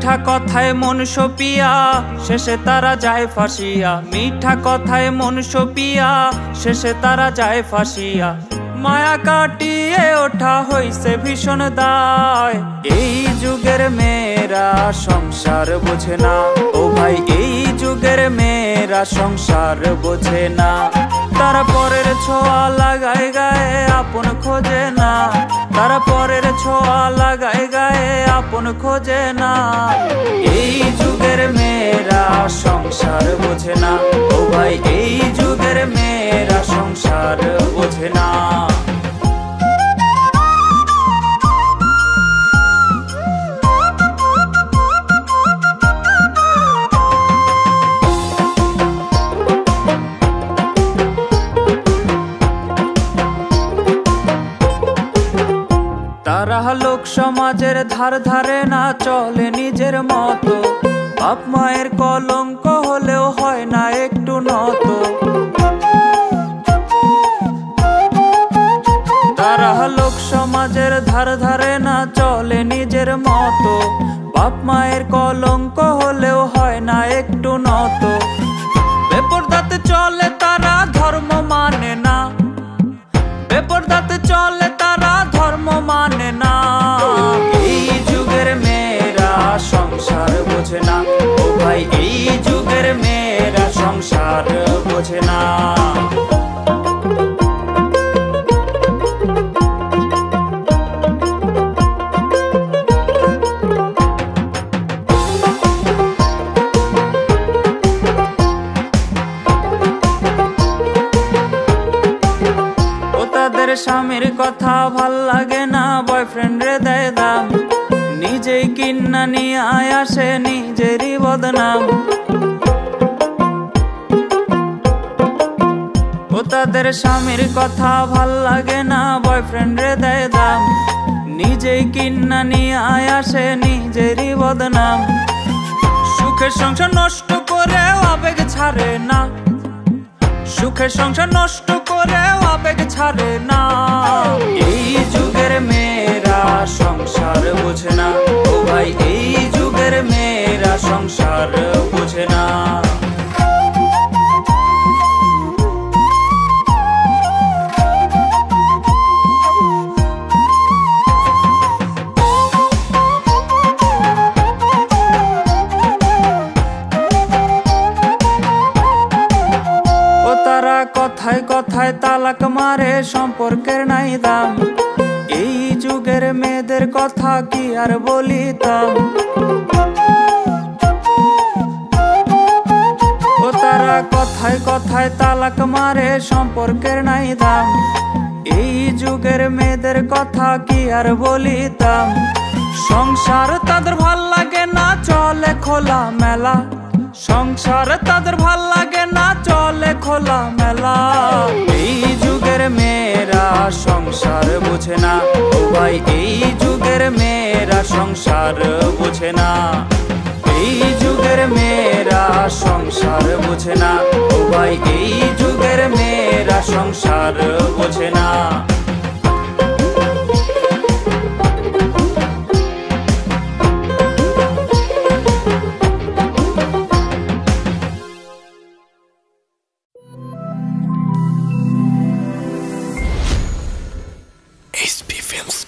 মিঠা কথায় মন সপিয়া শেষে তারা যায় ফাঁসিয়া। মিঠা কথায় মন সপিয়া শেষে তারা যায় ফাঁসিয়া। মায়া কাটিয়ে ওঠা হইছে ভীষণ দায়। এই যুগের মেয়েরা সংসার বোঝে না, ও ভাই এই যুগের মেয়েরা সংসার বোঝে না। তারা পরের ছোঁয়া লাগায় গায়ে আপন খোঁজে না, তারা পরের ছোঁয়া লাগায় গায়ে আপন খোঁজে না। এই যুগের মেয়েরা সংসার বোঝে না, ও ভাই এই যুগের মেয়েরা সংসার বোঝে না। তারা লোক সমাজের ধার ধারে না, চলে নিজের মতো। বাপ মায়ের কলঙ্ক হলেও হয় না একটু নত। তারা লোক সমাজের ধার ধারে না, চলে নিজের মতো। বাপ মায়ের কলঙ্ক হলেও হয় না একটু নত। বেপরদাতে চলে তারা, ধর্ম মানে না। বেপরদাতে চলে তারা, ধর্ম মানে না। এই যুগের মেয়েরা সংসার বোঝে না, ও ভাই এই যুগের মেয়েরা সংসার বোঝে না। স্বামীর কথা ভাল লাগে না, বয়ফ্রেন্ড রে দেয় দাম। নিজেই কিন্না নিয়ে আসে নিজেরই বদনাম। ও তাদের স্বামীর কথা ভাল লাগে না, বয়ফ্রেন্ড রে দেয় দাম। নিজেই কিন্না নিয়ে আসে নিজেরই বদনাম। সুখের সংসার নষ্ট করে আবেগ ছাড়ে না, সুখের সংসার নষ্ট করে আবেগ ছাড়ে না। এই যুগের মেয়েরা সংসার বোঝে না, ও ভাই এই যুগের মেয়েরা সংসার বোঝে না। কথায় কথায় তালাক মারে, সম্পর্কের নাই দাম। এই যুগের মেয়েদের কথা কি আর বলিতাম। ও তারা কথায় কথায় তালাক মারে, সম্পর্কের নাই দাম। এই যুগের মেয়েদের কথা কি আর বলিতাম। সংসার তাদের ভাল লাগে না, চলে খোলা মেলা। সংসার তাদের ভাল লাগে না, চলে খোলা মেলা। এই যুগের মেয়েরা সংসার বোঝে না, ও ভাই এই যুগের মেয়েরা সংসার বোঝে না। এই যুগের মেয়েরা সংসার বোঝে না, ও ভাই এই যুগের মেয়েরা সংসার বোঝে না। SP Films.